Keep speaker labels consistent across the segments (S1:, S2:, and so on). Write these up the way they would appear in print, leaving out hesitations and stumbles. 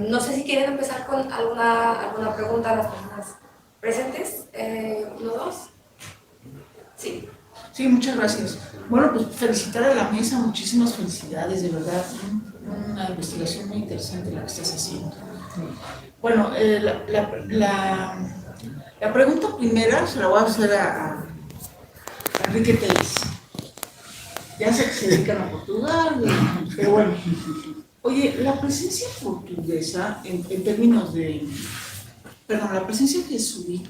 S1: No sé si quieren empezar con alguna pregunta a las personas presentes. ¿Uno, dos? Sí.
S2: Sí, muchas gracias. Bueno, pues felicitar a la mesa, muchísimas felicidades, de verdad. Una investigación muy interesante la que estás haciendo. Bueno, la pregunta primera se la voy a hacer a Enrique Telles. Ya sé que se dedican a Portugal, pero bueno. Oye, la presencia portuguesa, en términos de, perdón, la presencia jesuita,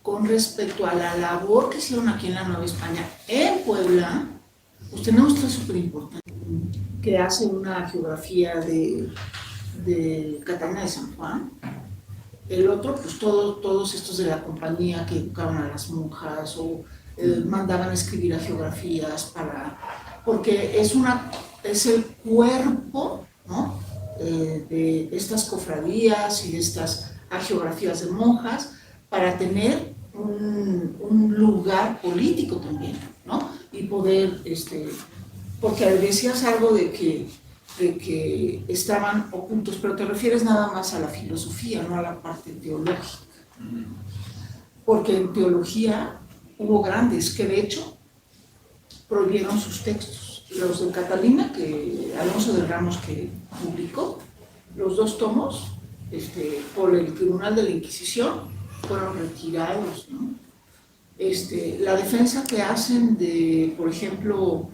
S2: con respecto a la labor que hicieron aquí en la Nueva España, en Puebla, pues tenemos tres súper importantes, que hacen una geografía de Catalina de San Juan. El otro, pues todos estos de la compañía que educaban a las monjas o mandaban a escribir a geografías porque es el cuerpo, ¿no? De estas cofradías y de estas geografías de monjas para tener un lugar político también, ¿no? Y poder, porque decías algo de que estaban ocultos, pero te refieres nada más a la filosofía, no a la parte teológica. Porque en teología hubo grandes que de hecho prohibieron sus textos. Los de Catalina, que Alonso de Ramos que publicó, los dos tomos, por el Tribunal de la Inquisición, fueron retirados, ¿no? La defensa que hacen de, por ejemplo,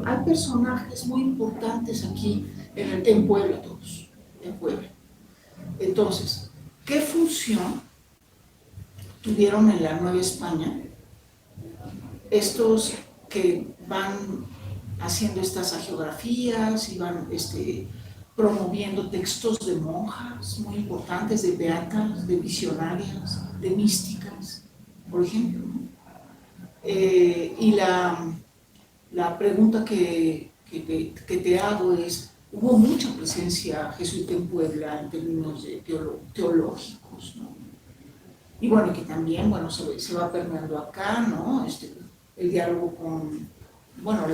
S2: hay personajes muy importantes aquí en Puebla, todos, en Puebla. Entonces, ¿qué función tuvieron en la Nueva España estos que van haciendo estas hagiografías y van promoviendo textos de monjas muy importantes, de beatas, de visionarias, de místicas, por ejemplo, ¿no? Y la pregunta que te hago es, ¿hubo mucha presencia jesuita en Puebla en términos de teológicos, ¿no? Y bueno, que también, bueno, se va permeando acá, ¿no? El diálogo con, bueno,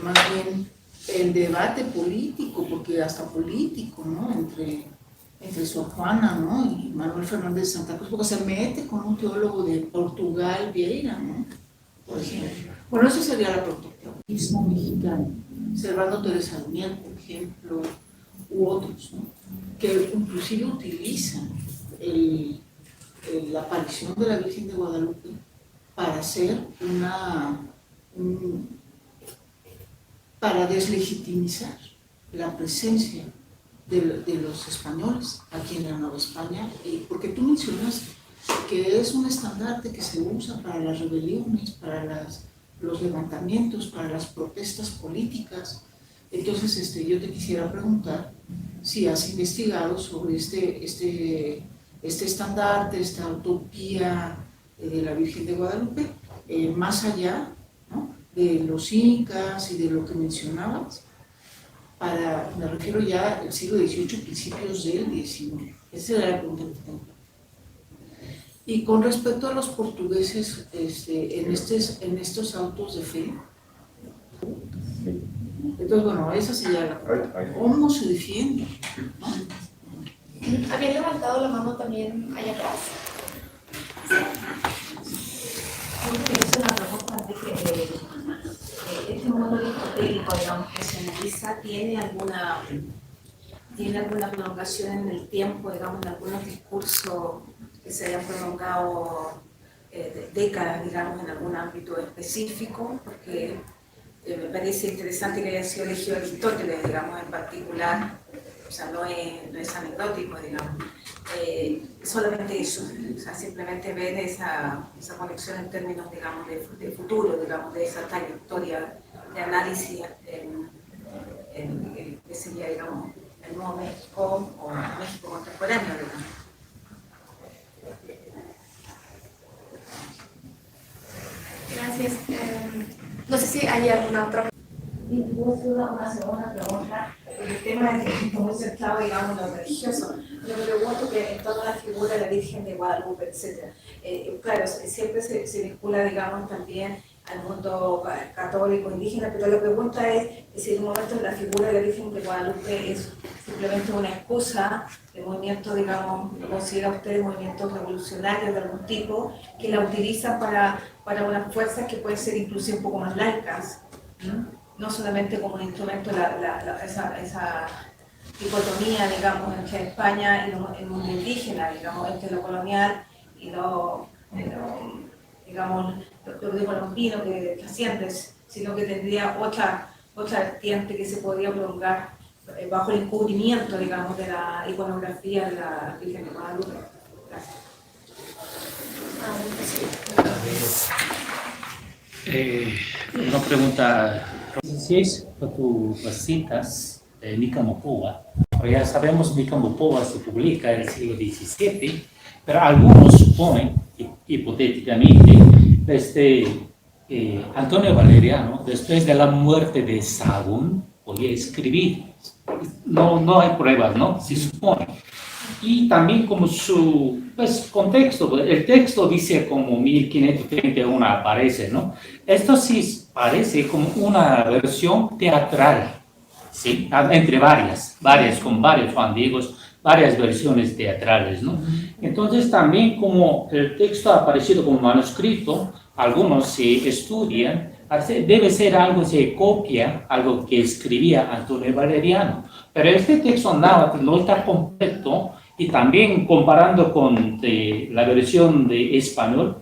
S2: más bien el debate político, porque hasta político, ¿no? Entre Sor Juana, ¿no? Y Manuel Fernández de Santa Cruz, porque se mete con un teólogo de Portugal, Vieira, ¿no? Por ejemplo. Bueno, eso sería la proteccionismo mexicano. Servando Teresa de Mier, por ejemplo, u otros, ¿no? Que inclusive utilizan la aparición de la Virgen de Guadalupe para hacer para deslegitimizar la presencia de los españoles aquí en la Nueva España, porque tú mencionaste que es un estandarte que se usa para las rebeliones, para los levantamientos, para las protestas políticas. Entonces, yo te quisiera preguntar si has investigado sobre este estandarte, esta utopía de la Virgen de Guadalupe, más allá, ¿no?, de los incas y de lo que mencionabas, me refiero ya al siglo XVIII, principios del XIX. Esa era la pregunta que tengo. Y con respecto a los portugueses, en estos autos de fe, entonces, bueno, esa sería la pregunta. ¿Cómo se defiende? ¿No?
S1: Habían levantado la mano también allá atrás.
S3: Es una pregunta de que este mundo aristotélico, digamos, que se analiza, ¿tiene alguna prolongación en el tiempo, digamos, en algunos discursos que se hayan prolongado décadas, digamos, en algún ámbito específico? Porque me parece interesante que haya sido elegido Aristóteles, digamos, en particular. O sea, no es anecdótico, digamos. Solamente eso, o sea, simplemente ver esa conexión en términos, digamos, de futuro, digamos, de esa trayectoria de análisis que sería, digamos, el nuevo México o México contemporáneo, digamos.
S1: Gracias. No sé si hay alguna otra.
S3: Y una segunda pregunta. El tema es muy centrado, digamos, en lo religioso. Yo me pregunto que en torno a la figura de la Virgen de Guadalupe, etc. Claro, siempre se vincula, digamos, también al mundo católico indígena, pero la pregunta es si en un momento la figura de la Virgen de Guadalupe es simplemente una excusa de movimiento, digamos, ¿lo considera usted movimientos revolucionarios de algún tipo, que la utilizan para unas fuerzas que pueden ser incluso un poco más laicas, no solamente como un instrumento, esa dicotomía, digamos, entre España y el mundo indígena, digamos, entre lo colonial y digamos, lo colombino que trasciendes, sino que tendría otra vertiente que se podría prolongar bajo el encubrimiento, digamos, de la iconografía de la Virgen de Guadalupe. Gracias.
S4: Una pregunta. 16, tú citas Nicamopoa. Ya sabemos Nicamopoa se publica en el siglo XVII, pero algunos suponen, hipotéticamente, Antonio Valeriano, después de la muerte de Sahagún, podía escribir. No hay pruebas, ¿no? Se supone. Y también como su contexto, el texto dice como 1531 aparece, ¿no? Esto sí parece como una versión teatral, ¿sí? Entre varias, con varios fandigos, varias versiones teatrales, ¿no? Entonces también como el texto ha aparecido como manuscrito, algunos se estudian, debe ser algo, se copia algo que escribía Antonio Valeriano, pero este texto náhuatl no está completo, y también comparando con la versión de español,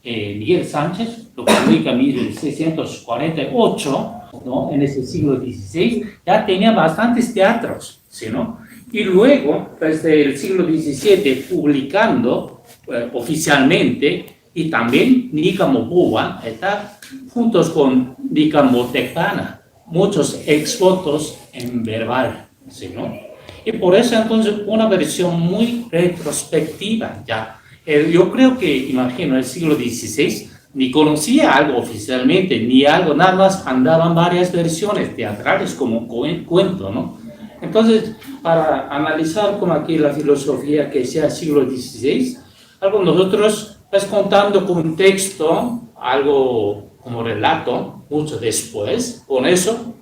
S4: Miguel Sánchez lo publica en 1648, ¿no? En ese siglo XVI, ya tenía bastantes teatros, ¿sí, no? Y luego, desde el siglo XVII, publicando oficialmente, y también Nicamopoa está juntos con Nicamotecpana, muchos exvotos en verbal, ¿sí, no? Y por eso entonces una versión muy retrospectiva ya. Yo creo que, imagino, el siglo XVI ni conocía algo oficialmente, ni algo, nada más andaban varias versiones teatrales como cuento, ¿no? Entonces, para analizar como aquí la filosofía que sea siglo XVI, algo nosotros, pues contando con un texto, algo como relato, mucho después, con eso,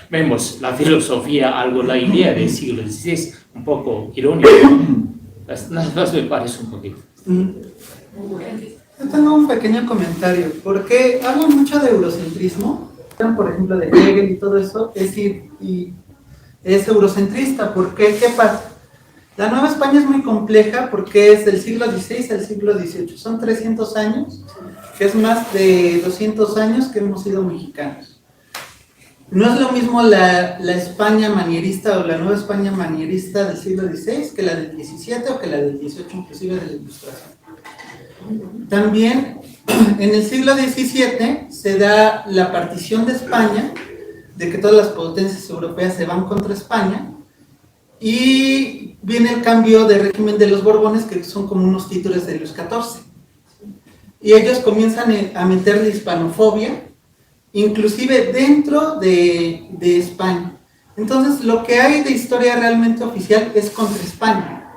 S4: vemos la filosofía, algo la idea del siglo XVI, un poco irónico. Nada más me parece un poquito.
S5: Yo tengo un pequeño comentario, porque hablo mucho de eurocentrismo, por ejemplo de Hegel y todo eso, es decir, y es eurocentrista. ¿Por qué? ¿Qué pasa? La Nueva España es muy compleja porque es del siglo XVI al siglo XVIII, son 300 años, que es más de 200 años que hemos sido mexicanos. No es lo mismo la España manierista o la Nueva España manierista del siglo XVI que la del XVII o que la del XVIII, inclusive de la Ilustración. También en el siglo XVII se da la partición de España, de que todas las potencias europeas se van contra España, y viene el cambio de régimen de los Borbones, que son como unos títulos de Luis XIV. Y ellos comienzan a meterle hispanofobia, inclusive dentro de España. Entonces, lo que hay de historia realmente oficial es contra España.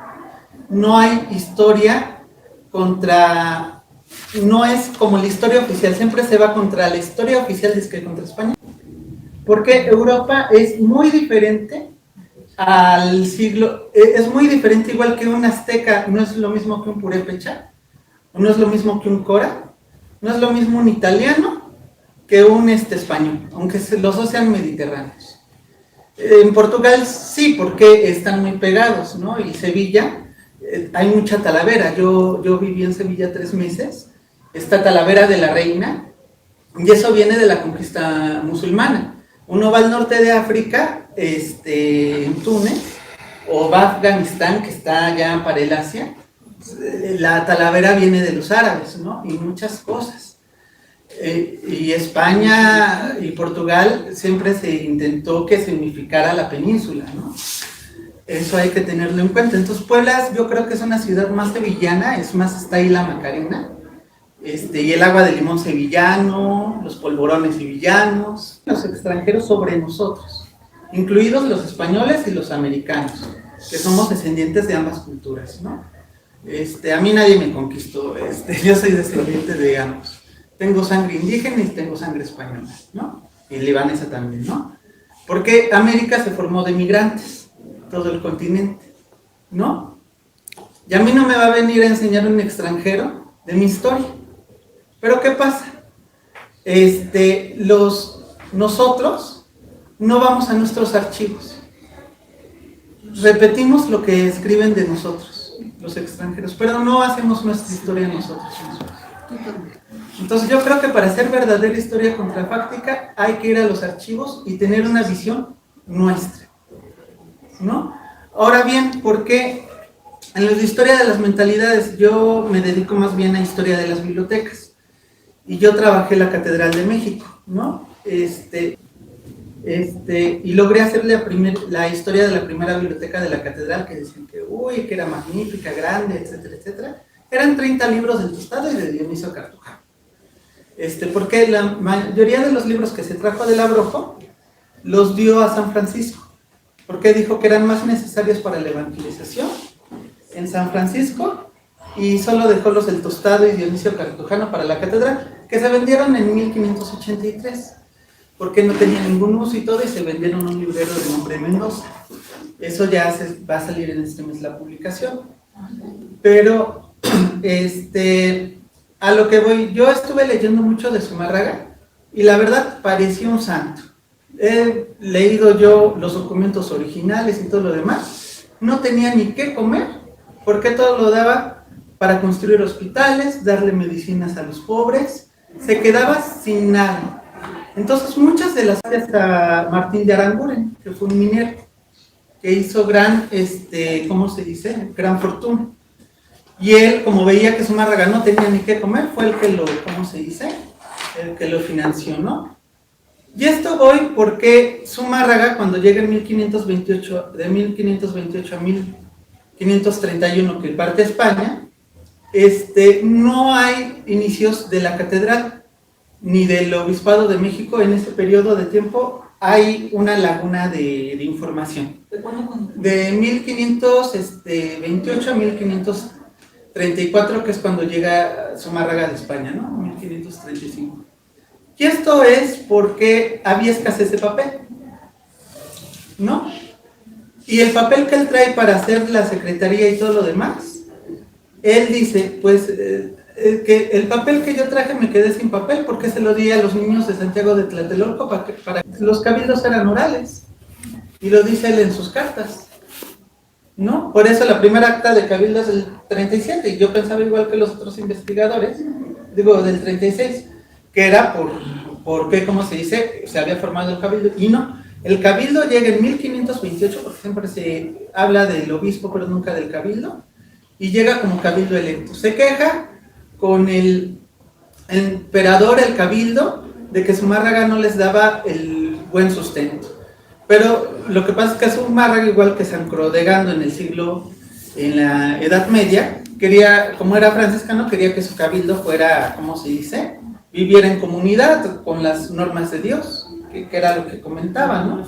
S5: No hay historia contra... No es como la historia oficial, siempre se va contra la historia oficial, es que contra España. Porque Europa es muy diferente al siglo... Es muy diferente, igual que un azteca, no es lo mismo que un purépecha, no es lo mismo que un cora, no es lo mismo un italiano que un español, aunque los dos sean mediterráneos. En Portugal sí, porque están muy pegados, ¿no? Y Sevilla, hay mucha talavera. Yo viví en Sevilla 3 meses, esta talavera de la reina, y eso viene de la conquista musulmana. Uno va al norte de África, en Túnez, o va a Afganistán, que está allá para el Asia, la talavera viene de los árabes, ¿no? Y muchas cosas. Y España y Portugal siempre se intentó que se unificara la península, ¿no? Eso hay que tenerlo en cuenta. Entonces Puebla yo creo que es una ciudad más sevillana, es más, está ahí la Macarena, y el agua de limón sevillano, los polvorones sevillanos, los extranjeros sobre nosotros, incluidos los españoles y los americanos, que somos descendientes de ambas culturas, ¿no? A mí nadie me conquistó, yo soy descendiente de ambos. tengo sangre indígena y tengo sangre española, ¿no? Y libanesa también, ¿no? Porque América se formó de migrantes, todo el continente, ¿no? Y a mí no me va a venir a enseñar un extranjero de mi historia. Pero ¿qué pasa? Nosotros no vamos a nuestros archivos. Repetimos lo que escriben de nosotros, los extranjeros, pero no hacemos nuestra historia nosotros mismos. Entonces yo creo que para hacer verdadera historia contrafáctica hay que ir a los archivos y tener una visión nuestra, ¿no? Ahora bien, ¿por qué? En la historia de las mentalidades yo me dedico más bien a historia de las bibliotecas y yo trabajé en la Catedral de México, ¿no? Y logré hacer la historia de la primera biblioteca de la catedral, que decían que, que era magnífica, grande, etcétera, etcétera. Eran 30 libros del Tostado y de Dionisio Cartujano. Porque la mayoría de los libros que se trajo del Abrojo los dio a San Francisco, porque dijo que eran más necesarios para la evangelización en San Francisco, y solo dejó los del Tostado y Dionisio Cartujano para la catedral, que se vendieron en 1583. Porque no tenía ningún uso y todo, y se vendieron a un librero de nombre Mendoza. Eso ya va a salir en este mes la publicación. Pero, a lo que voy, yo estuve leyendo mucho de Zumárraga, y la verdad parecía un santo. He leído yo los documentos originales y todo lo demás. No tenía ni qué comer, porque todo lo daba para construir hospitales, darle medicinas a los pobres. Se quedaba sin nada. Entonces muchas de las áreas a Martín de Aranguren, que fue un minero, que hizo gran, ¿cómo se dice? Gran fortuna. Y él, como veía que Zumárraga no tenía ni qué comer, fue el que lo, ¿cómo se dice? El que lo financió, ¿no? Y esto voy porque Zumárraga, cuando llega en 1528, de 1528 a 1531, que parte a España, no hay inicios de la catedral ni del Obispado de México. En ese periodo de tiempo hay una laguna de información.
S2: ¿De cuándo?
S5: De 1528 a 1534, que es cuando llega Zumárraga de España, ¿no? 1535. Y esto es porque había escasez de papel, ¿no? Y el papel que él trae para hacer la secretaría y todo lo demás, él dice, pues, que el papel que yo traje me quedé sin papel porque se lo di a los niños de Santiago de Tlatelolco para los cabildos eran orales, y lo dice él en sus cartas, ¿no? Por eso la primera acta de cabildo es del 37, y yo pensaba igual que los otros investigadores, digo del 36, que era por qué, ¿cómo se dice? Se había formado el cabildo, y no, el cabildo llega en 1528, porque siempre se habla del obispo pero nunca del cabildo, y llega como cabildo electo. Se queja con el emperador, el cabildo, de que Zumárraga no les daba el buen sustento. Pero lo que pasa es que Zumárraga, igual que San Crodegando en la Edad Media, quería, como era franciscano, quería que su cabildo fuera, ¿cómo se dice? Viviera en comunidad con las normas de Dios, que era lo que comentaban, ¿no?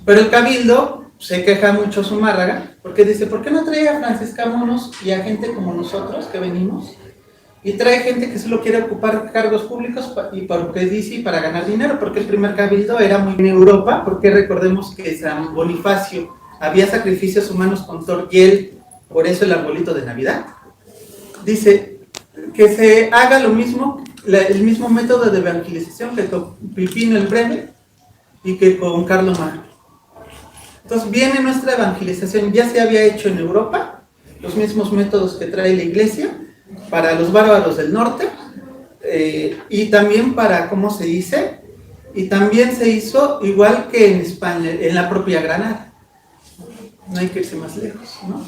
S5: Pero el cabildo se queja mucho Zumárraga, porque dice, ¿por qué no trae a franciscanos y a gente como nosotros que venimos? Y trae gente que solo quiere ocupar cargos públicos y porque dice para ganar dinero, porque el primer cabildo era muy en Europa, porque recordemos que San Bonifacio había sacrificios humanos con Torgiel, por eso el arbolito de Navidad. Dice que se haga lo mismo, el mismo método de evangelización que con Pipino el Breve y que con Carlomagno. Entonces viene nuestra evangelización, ya se había hecho en Europa, los mismos métodos que trae la Iglesia, para los bárbaros del norte, y también para, ¿cómo se dice? Y también se hizo igual que en España, en la propia Granada. No hay que irse más lejos, ¿no?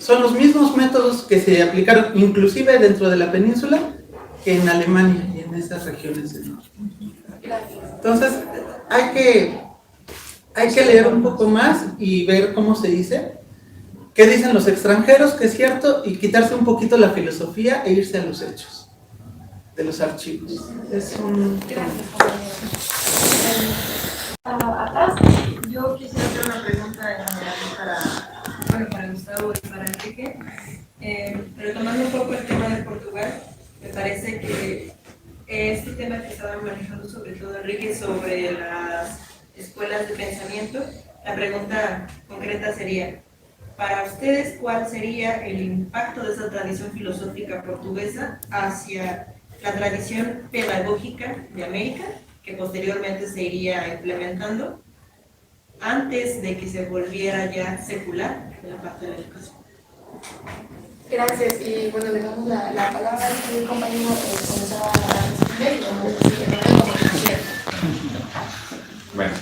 S5: Son los mismos métodos que se aplicaron, inclusive dentro de la península, que en Alemania y en esas regiones del norte. Entonces, hay que leer un poco más y ver, ¿cómo se dice? ¿Qué dicen los extranjeros? Que es cierto, y quitarse un poquito la filosofía e irse a los hechos de los archivos. Es un...
S1: Atrás,
S6: Yo quisiera hacer una pregunta en general para Gustavo y para Enrique. Retomando un poco el tema de Portugal, me parece que es sobre todo Enrique, sobre las escuelas de pensamiento. La pregunta concreta sería, para ustedes, ¿cuál sería el impacto de esa tradición filosófica portuguesa hacia la tradición pedagógica de América, que posteriormente se iría implementando antes de que se volviera ya secular en la parte de la educación?
S1: Gracias. Y bueno, le damos la palabra a mi compañero comenzaba a responder y vamos a seguir como quisiera.
S7: Bueno,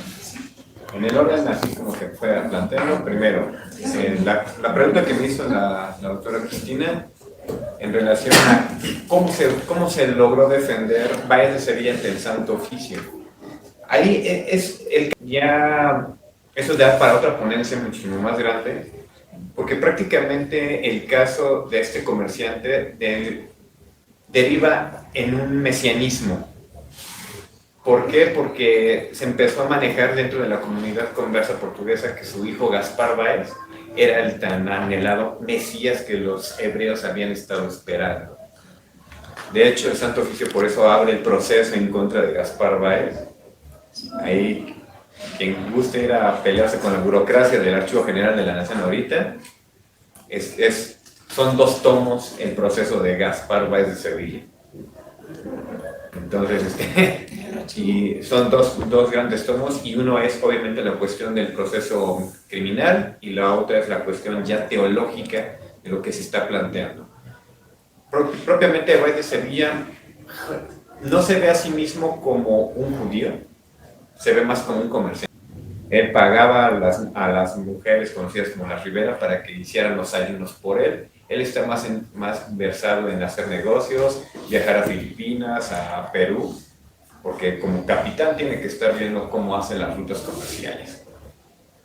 S7: en el orden así como se fue planteando, primero, la pregunta que me hizo la doctora Cristina en relación a cómo se logró defender Valles de Sevilla ante el Santo Oficio. Ahí eso da para otra ponencia muchísimo más grande, porque prácticamente el caso de este comerciante deriva en un mesianismo. ¿Por qué? Porque se empezó a manejar dentro de la comunidad conversa portuguesa que su hijo Gaspar Báez era el tan anhelado Mesías que los hebreos habían estado esperando. De hecho, el Santo Oficio por eso abre el proceso en contra de Gaspar Báez. Ahí, quien guste ir a pelearse con la burocracia del Archivo General de la Nación ahorita, son 2 tomos el proceso de Gaspar Báez de Sevilla. Entonces, y son dos grandes tomos, y uno es obviamente la cuestión del proceso criminal y la otra es la cuestión ya teológica de lo que se está planteando. Propiamente Báez de Sevilla no se ve a sí mismo como un judío, se ve más como un comerciante. Él pagaba a las mujeres conocidas como las Rivera para que hicieran los ayunos por él. Él está más versado en hacer negocios, viajar a Filipinas, a Perú, porque como capitán tiene que estar viendo cómo hace las rutas comerciales.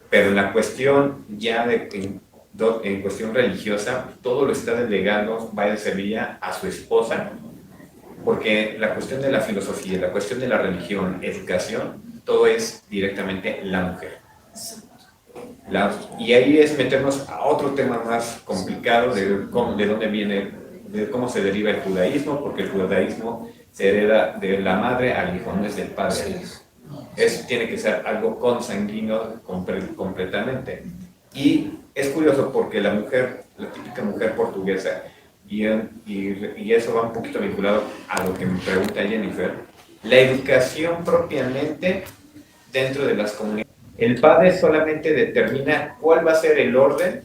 S7: Pero en la cuestión en cuestión religiosa, todo lo está delegando Báez de Sevilla a su esposa, porque la cuestión de la filosofía, la cuestión de la religión, educación, todo es directamente la mujer. Y ahí es meternos a otro tema más complicado de dónde viene, de cómo se deriva el judaísmo, porque el judaísmo se hereda de la madre al hijo, no es del padre al hijo. Eso tiene que ser algo consanguíneo completamente. Y es curioso porque la típica mujer portuguesa, y eso va un poquito vinculado a lo que me pregunta Jennifer, la educación propiamente dentro de las comunidades. El padre solamente determina cuál va a ser el orden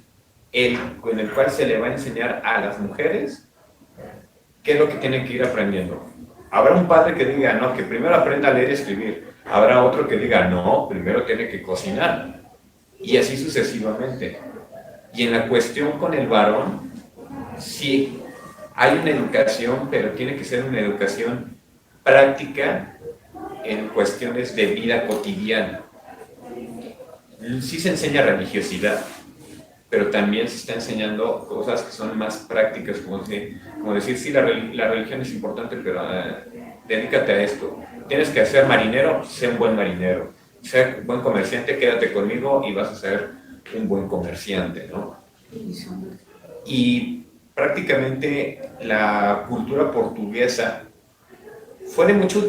S7: con el cual se le va a enseñar a las mujeres qué es lo que tienen que ir aprendiendo. Habrá un padre que diga, no, que primero aprenda a leer y escribir. Habrá otro que diga, no, primero tiene que cocinar. Y así sucesivamente. Y en la cuestión con el varón, sí, hay una educación, pero tiene que ser una educación práctica en cuestiones de vida cotidiana. Sí se enseña religiosidad, pero también se está enseñando cosas que son más prácticas, como decir, sí, la religión es importante, pero dedícate a esto. Tienes que ser marinero, sé un buen marinero. Ser buen comerciante, quédate conmigo y vas a ser un buen comerciante, ¿no? Y prácticamente la cultura portuguesa fue de mucho